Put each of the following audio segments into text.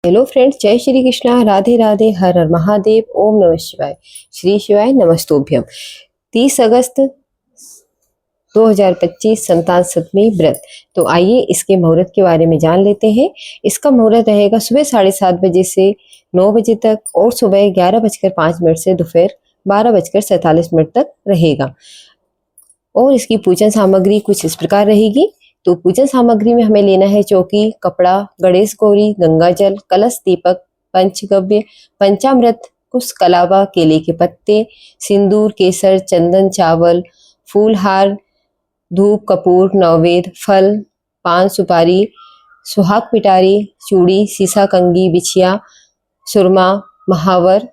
Hello friends, जय श्री कृष्णा, राधे राधे, हर हर महादेव, ओम नमः शिवाय। श्री शिवाय नमस्तोभ्यम। 30 अगस्त 2025 संतान सप्तमी व्रत। तो आइए इसके मुहूर्त के बारे में जान लेते हैं। इसका मुहूर्त रहेगा सुबह 7:30 से 9 बजे तक और सुबह 11:05 से दोपहर 12:47 तक रहेगा। और इसकी पूजन सामग्री कुछ इस प्रकार रहेगी। तो पूजन सामग्री में हमें लेना है चौकी, कपड़ा, गणेश गौरी, गंगा जल, कलश, दीपक, पंचगव्य, पंचामृत, कुश, कलावा, केले के पत्ते, सिंदूर, केसर, चंदन, चावल, फूलहार, धूप, कपूर, नववेद, फल, पान, सुपारी, सुहाग पिटारी, चूड़ी, सीसा, कंगी, बिछिया, सुरमा, महावर,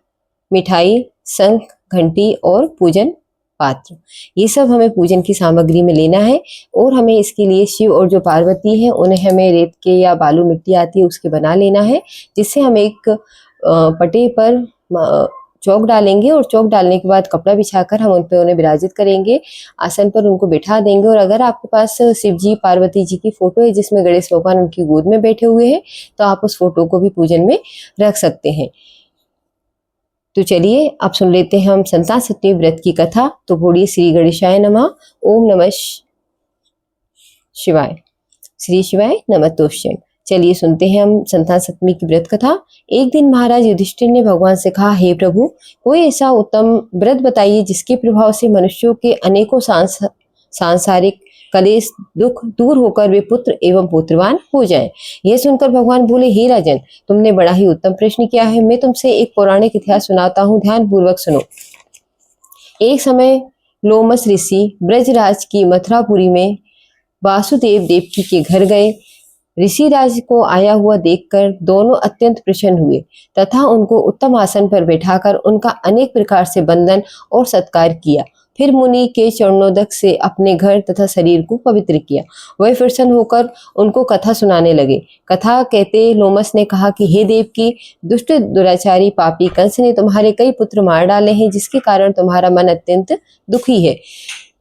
मिठाई, शंख, घंटी और पूजन पात्र। ये सब हमें पूजन की सामग्री में लेना है। और हमें इसके लिए शिव और जो पार्वती है उन्हें हमें रेत के या बालू मिट्टी आती है उसके बना लेना है, जिससे हम एक पटे पर चौक डालेंगे और चौक डालने के बाद कपड़ा बिछाकर हम उन पर उन्हें विराजित करेंगे, आसन पर उनको बिठा देंगे। और अगर आपके पास शिव जी पार्वती जी की फोटो है जिसमें गणेश भगवान उनकी गोद में बैठे हुए हैं तो आप उस फोटो को भी पूजन में रख सकते हैं। तो चलिए अब सुन लेते हैं हम संतान सप्तमी व्रत की कथा। तो बोलिए श्री गणेशाय नमः, ओम नमः शिवाय, श्री शिवाय नमस्तोभ्यम। चलिए सुनते हैं हम संतान सप्तमी की व्रत कथा। एक दिन महाराज युधिष्ठिर ने भगवान से कहा, हे प्रभु, कोई ऐसा उत्तम व्रत बताइए जिसके प्रभाव से मनुष्यों के अनेकों सांसारिक कलेश दुख दूर होकर वे पुत्र एवं पुत्रवान हो जाएं। यह सुनकर भगवान बोले, हे राजन, तुमने बड़ा ही उत्तम प्रश्न किया है। मैं तुमसे एक पौराणिक इतिहास सुनाता हूँ, ध्यान पूर्वक सुनो। एक समय लोमस ऋषि ब्रजराज की मथुरापुरी में वासुदेव देवकी के घर गए। ऋषिराज को आया हुआ देखकर दोनों अत्यंत प्रसन्न हुए तथा उनको उत्तम आसन पर बैठाकर उनका अनेक प्रकार से वंदन और सत्कार किया। फिर मुनि के चरणोदक से अपने घर तथा शरीर को पवित्र किया। वह प्रसन्न होकर उनको कथा सुनाने लगे। कथा कहते लोमस ने कहा कि हे देवकी, दुष्ट दुराचारी पापी कंस ने तुम्हारे कई पुत्र मार डाले हैं, जिसके कारण तुम्हारा मन अत्यंत दुखी है।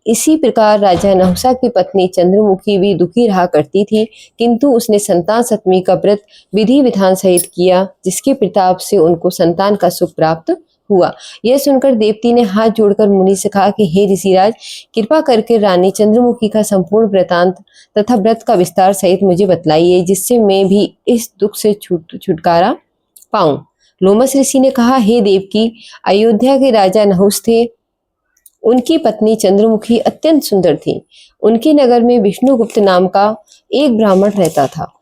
इसी प्रकार राजा नहुषा की पत्नी चंद्रमुखी भी दुखी रहा करती थी, किंतु उसने संतान सप्तमी का व्रत विधि विधान सहित किया, जिसके प्रताप से उनको संतान का सुख प्राप्त हुआ। यह सुनकर देवती ने हाथ जोड़कर मुनि से कहा कि हे ऋषिराज, कृपा करके रानी चंद्रमुखी का संपूर्ण वृतांत तथा व्रत का विस्तार सहित मुझे बतलाइए, जिससे मैं भी इस दुख से छुटकारा पाऊं। लोमस ऋषि ने कहा, हे देवकी, अयोध्या के राजा नहुष थे। उनकी पत्नी चंद्रमुखी अत्यंत सुंदर थी। उनके नगर में विष्णुगुप्त नाम का एक ब्राह्मण रहता था।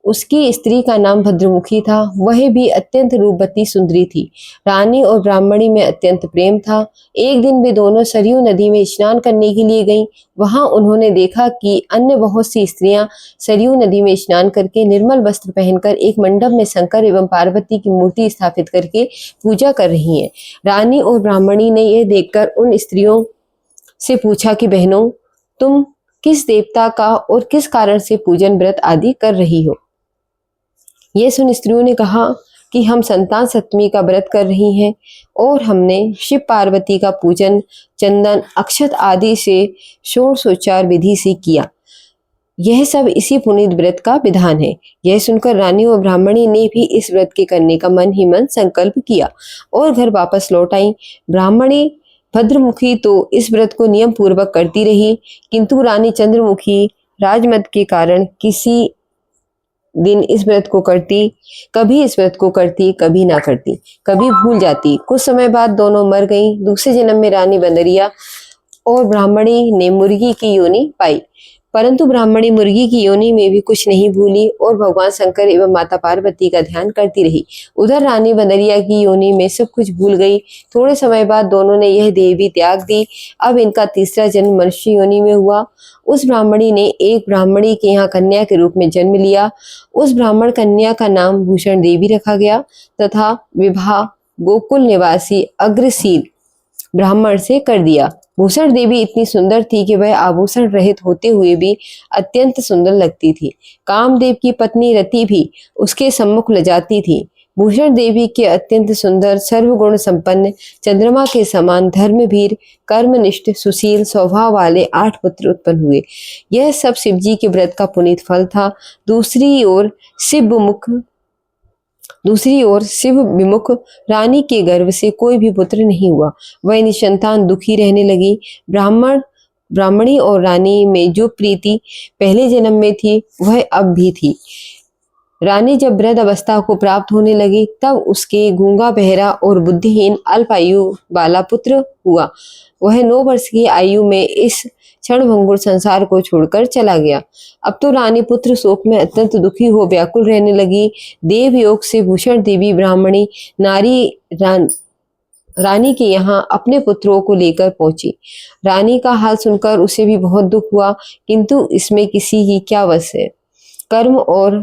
उसकी स्त्री का नाम भद्रमुखी था। वह भी अत्यंत रूपवती सुंदरी थी। रानी और ब्राह्मणी में अत्यंत प्रेम था। एक दिन वे दोनों सरयू नदी में स्नान करने के लिए गईं। वहां उन्होंने देखा कि अन्य बहुत सी स्त्रियां सरयू नदी में स्नान करके निर्मल वस्त्र पहनकर एक मंडप में शंकर एवं पार्वती की मूर्ति स्थापित करके पूजा कर रही हैं। रानी और ब्राह्मणी ने यह देखकर उन स्त्रियों से पूछा कि बहनों, तुम किस देवता का और किस कारण से पूजन व्रत आदि कर रही हो? ये सुन स्त्रियों ने कहा कि हम संतान सप्तमी का व्रत कर रही हैं और हमने शिव पार्वती का पूजन चंदन, अक्षत आदि से षोडशोपचार विधि से किया। यह सब इसी पुनीत व्रत का विधान है। यह सुनकर रानी और ब्राह्मणी ने भी इस व्रत के करने का मन ही मन संकल्प किया और घर वापस लौट आई। ब्राह्मणी भद्रमुखी तो इस व्रत को नियम पूर्वक करती रही, किंतु रानी चंद्रमुखी राजमद के कारण किसी दिन इस व्रत को करती, कभी इस व्रत को करती, कभी ना करती, कभी भूल जाती। कुछ समय बाद दोनों मर गईं। दूसरे जन्म में रानी बंदरिया और ब्राह्मणी ने मुर्गी की योनि पाई, परंतु ब्राह्मणी मुर्गी की योनि में भी कुछ नहीं भूली और भगवान शंकर एवं माता पार्वती का ध्यान करती रही। उधर रानी बंदरिया की योनि में सब कुछ भूल गई। थोड़े समय बाद दोनों ने यह देह भी त्याग दी। अब इनका तीसरा जन्म मनुष्य योनि में हुआ। उस ब्राह्मणी ने एक ब्राह्मणी के यहाँ कन्या के रूप में जन्म लिया। उस ब्राह्मण कन्या का नाम भूषण देवी रखा गया तथा विवाह गोकुल निवासी अग्रसील ब्राह्मण से कर दिया। भूषण देवी इतनी सुंदर थी कि वह आभूषण रहित होते हुए भी अत्यंत सुंदर लगती थी। कामदेव की पत्नी रति भी उसके सम्मुख लजाती थी। भूषण देवी के अत्यंत सुंदर सर्वगुण संपन्न चंद्रमा के समान धर्मवीर कर्मनिष्ठ सुशील स्वभाव वाले 8 पुत्र उत्पन्न हुए। यह सब शिवजी के व्रत का पुनीत फल था। दूसरी ओर शिवमुख दूसरी ओर शिव विमुख रानी के गर्भ से कोई भी पुत्र नहीं हुआ। वह निसंतान दुखी रहने लगी। ब्राह्मणी और रानी में जो प्रीति पहले जन्म में थी वह अब भी थी। रानी जब वृद्ध अवस्था को प्राप्त होने लगी तब उसके गूंगा बहरा और बुद्धिहीन अल्पायु वाला पुत्र हुआ। वह 9 वर्ष की आयु में इस क्षणभंगुर संसार को छोड़कर चला गया। अब तो रानी पुत्र शोक में अत्यंत दुखी हो व्याकुल रहने लगी। देवयोग से भूषण देवी ब्राह्मणी रानी के यहाँ अपने पुत्रों को लेकर पहुंची। रानी का हाल सुनकर उसे भी बहुत दुख हुआ, किंतु इसमें किसी की क्या वश है। कर्म और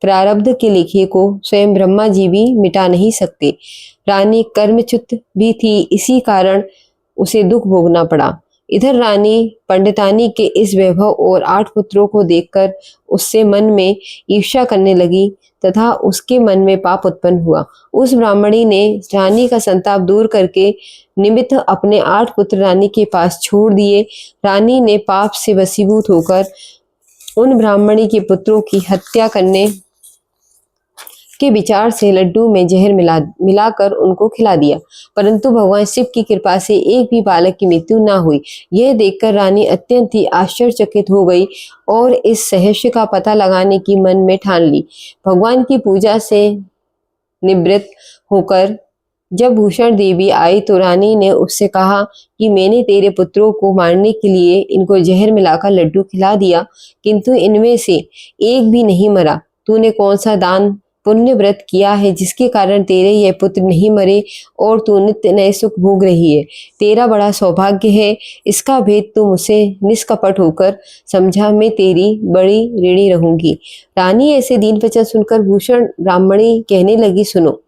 प्रारब्ध के लेखे को स्वयं ब्रह्मा जी भी मिटा नहीं सकते। रानी कर्मच्युत भी थी, इसी कारण उसे दुख भोगना पड़ा। इधर रानी पंडितानी के इस वैभव और 8 पुत्रों को देखकर उससे मन में ईर्ष्या करने लगी तथा उसके मन में पाप उत्पन्न हुआ। उस ब्राह्मणी ने रानी का संताप दूर करके निमित्त अपने 8 पुत्र रानी के पास छोड़ दिए। रानी ने पाप से वशीभूत होकर उन ब्राह्मणी के पुत्रों की हत्या करने के विचार से लड्डू में जहर मिलाकर उनको खिला दिया, परंतु भगवान शिव की कृपा से एक भी बालक की मृत्यु न हुई। यह देखकर रानी अत्यंत ही आश्चर्यचकित हो गई और इस रहस्य का पता लगाने की मन में ठान ली। भगवान की पूजा से निवृत्त होकर जब भूषण देवी आई तो रानी ने उससे कहा कि मैंने तेरे पुत्रों को मारने के लिए इनको जहर मिलाकर लड्डू खिला दिया, किंतु इनमें से एक भी नहीं मरा। तूने कौन सा दान पुण्य व्रत किया है जिसके कारण तेरे ये पुत्र नहीं मरे और तू नित्य नए सुख भोग रही है। तेरा बड़ा सौभाग्य है। इसका भेद तू मुझसे निष्कपट होकर समझा, मैं तेरी बड़ी ऋणी रहूंगी। रानी ऐसे दीन वचन सुनकर भूषण ब्राह्मणी कहने लगी, सुनो,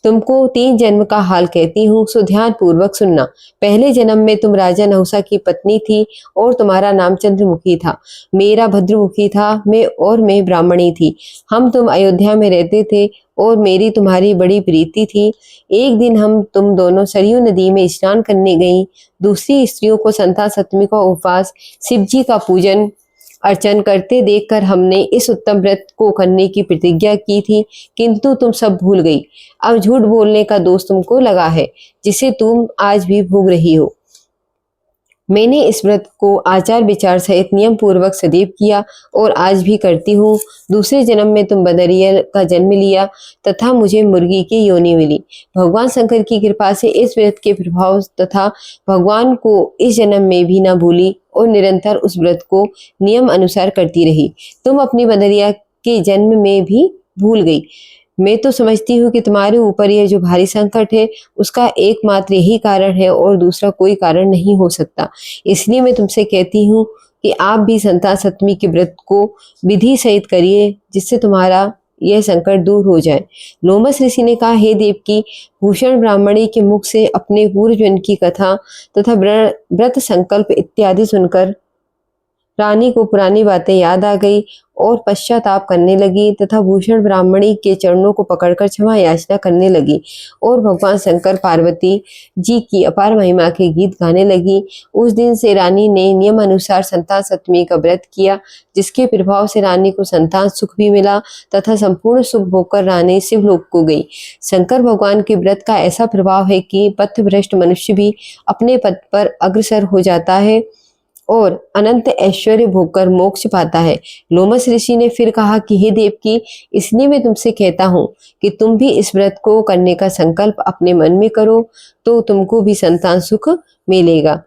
तुमको 3 जन्म का हाल कहती हूँ, सो ध्यान पूर्वक सुनना। पहले जन्म में तुम राजा नहुसा की पत्नी थी और तुम्हारा नाम चंद्रमुखी था। मेरा भद्रमुखी था। मैं ब्राह्मणी थी। हम तुम अयोध्या में रहते थे और मेरी तुम्हारी बड़ी प्रीति थी। एक दिन हम तुम दोनों सरयू नदी में स्नान करने गई। दूसरी स्त्रियों को संता सप्तमी का उपवास, शिव जी का पूजन अर्चन करते देखकर हमने इस उत्तम व्रत को करने की प्रतिज्ञा की थी, किंतु तुम सब भूल गई। अब झूठ बोलने का दोष तुमको लगा है, जिसे तुम आज भी भोग रही हो। मैंने इस व्रत को आचार विचार सहित नियम पूर्वक सदैव किया और आज भी करती हूँ। दूसरे जन्म में तुम बदरिया का जन्म लिया तथा मुझे मुर्गी की योनि मिली। भगवान शंकर की कृपा से इस व्रत के प्रभाव तथा भगवान को इस जन्म में भी न भूली और निरंतर उस व्रत को नियम अनुसार करती रही। तुम अपनी बदरिया के जन्म में भी भूल गई। मैं तो समझती हूँ कि तुम्हारे ऊपर यह जो भारी संकट है उसका एकमात्र यही कारण है और दूसरा कोई कारण नहीं हो सकता। इसलिए मैं तुमसे कहती हूँ कि आप भी संतान सप्तमी के व्रत को विधि सहित करिए, जिससे तुम्हारा यह संकट दूर हो जाए। लोमस ऋषि ने कहा, हे देवकी, भूषण ब्राह्मणी के मुख से अपने पूर्व जन्म की कथा तथा व्रत संकल्प इत्यादि सुनकर रानी को पुरानी बातें याद आ गई और पश्चाताप करने लगी तथा भूषण ब्राह्मणी के चरणों को पकड़कर क्षमा याचना करने लगी और भगवान शंकर पार्वती जी की अपार महिमा के गीत गाने लगी। उस दिन से रानी ने नियम अनुसार संतान सप्तमी का व्रत किया, जिसके प्रभाव से रानी को संतान सुख भी मिला तथा संपूर्ण सुख भोगकर रानी शिवलोक को गई। शंकर भगवान के व्रत का ऐसा प्रभाव है कि पथभ्रष्ट मनुष्य भी अपने पद पर अग्रसर हो जाता है और अनंत ऐश्वर्य भोगकर मोक्ष पाता है। लोमस ऋषि ने फिर कहा कि हे देवकी, इसलिए मैं तुमसे कहता हूँ कि तुम भी इस व्रत को करने का संकल्प अपने मन में करो, तो तुमको भी संतान सुख मिलेगा।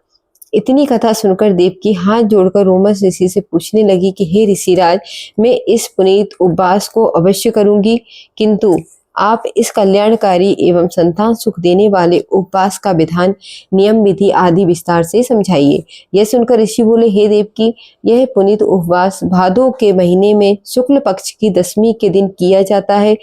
इतनी कथा सुनकर देवकी हाथ जोड़कर लोमस ऋषि से पूछने लगी कि हे ऋषिराज, मैं इस पुनीत उपवास को अवश्य करूंगी, किंतु आप इस कल्याणकारी एवं संतान सुख देने वाले उपवास का विधान, नियम, विधि आदि विस्तार से समझाइए। यह सुनकर ऋषि बोले, हे देवकी, यह पुनीत उपवास भादो के महीने में शुक्ल पक्ष की 10वीं के दिन किया जाता है।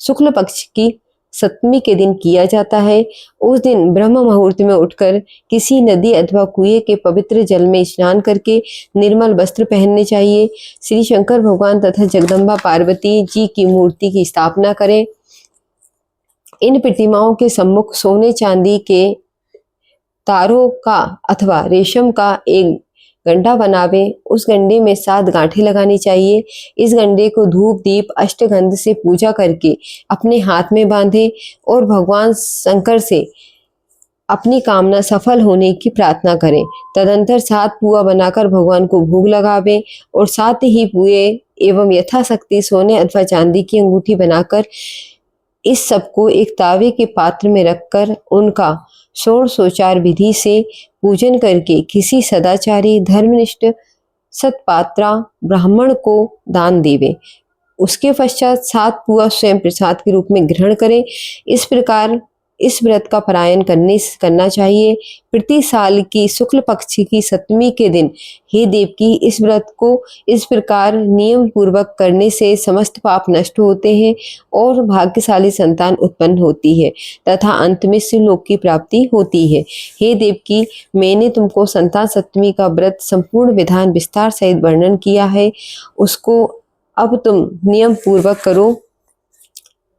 शुक्ल पक्ष की 7वीं के दिन किया जाता है। उस दिन ब्रह्म मुहूर्त में उठकर किसी नदी अथवा कुएं के पवित्र जल में स्नान करके निर्मल वस्त्र पहनने चाहिए। श्री शंकर भगवान तथा जगदम्बा पार्वती जी की मूर्ति की स्थापना करें। इन प्रतिमाओं के सम्मुख सोने चांदी के तारों का अथवा रेशम का एक गंडा बनावे, उस गंडे में 7 गांठें लगानी चाहिए। इस गंडे को धूप दीप अष्टगंध से पूजा करके अपने हाथ में बांधे और भगवान शंकर से अपनी कामना सफल होने की प्रार्थना करें। तदंतर 7 पुआ बनाकर भगवान को भोग लगावे और 7 ही पुए एवं यथाशक्ति सोने अथवा चांदी की अंगूठी बनाकर इस सबको एक तावे के पात्र में रखकर उनका षोडशोपचार विधि से पूजन करके किसी सदाचारी धर्मनिष्ठ सत्पात्रा ब्राह्मण को दान देवे। उसके पश्चात 7 पुआ स्वयं प्रसाद के रूप में ग्रहण करें। इस प्रकार इस व्रत का पारायण करना चाहिए। प्रति साल की शुक्ल पक्ष की 7वीं के दिन हे देवकी, इस व्रत को इस प्रकार नियम पूर्वक करने से समस्त पाप नष्ट होते हैं और भाग्यशाली संतान उत्पन्न होती है तथा अंत में शिवलोक की प्राप्ति होती है। हे देवकी, मैंने तुमको संतान सप्तमी का व्रत संपूर्ण विधान विस्तार सहित वर्णन किया है, उसको अब तुम नियम पूर्वक करो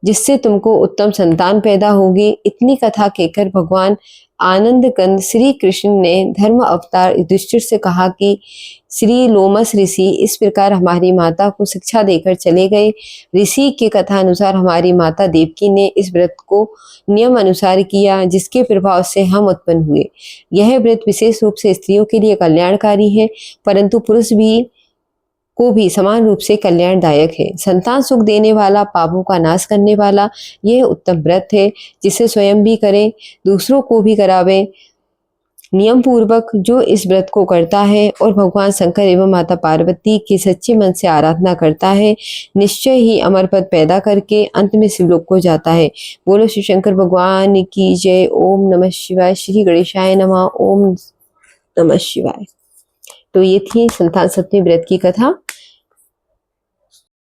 जिससे तुमको उत्तम संतान पैदा होगी। इतनी कथा कहकर भगवान आनंद कंद श्री कृष्ण ने धर्म अवतार युधिष्ठिर से कहा कि श्री लोमस ऋषि इस प्रकार हमारी माता को शिक्षा देकर चले गए। ऋषि के कथा अनुसार हमारी माता देवकी ने इस व्रत को नियम अनुसार किया, जिसके प्रभाव से हम उत्पन्न हुए। यह व्रत विशेष रूप से स्त्रियों के लिए कल्याणकारी है, परंतु पुरुष को भी समान रूप से कल्याणदायक है। संतान सुख देने वाला, पापों का नाश करने वाला यह उत्तम व्रत है, जिसे स्वयं भी करें, दूसरों को भी करावें। नियम पूर्वक जो इस व्रत को करता है और भगवान शंकर एवं माता पार्वती की सच्चे मन से आराधना करता है, निश्चय ही अमर पद पैदा करके अंत में शिवलोक को जाता है। बोलो शिव शंकर भगवान की जय। ओम नमः शिवाय। श्री गणेशाय नमः। ओम नमः शिवाय। तो ये थी संतान सप्तमी व्रत की कथा।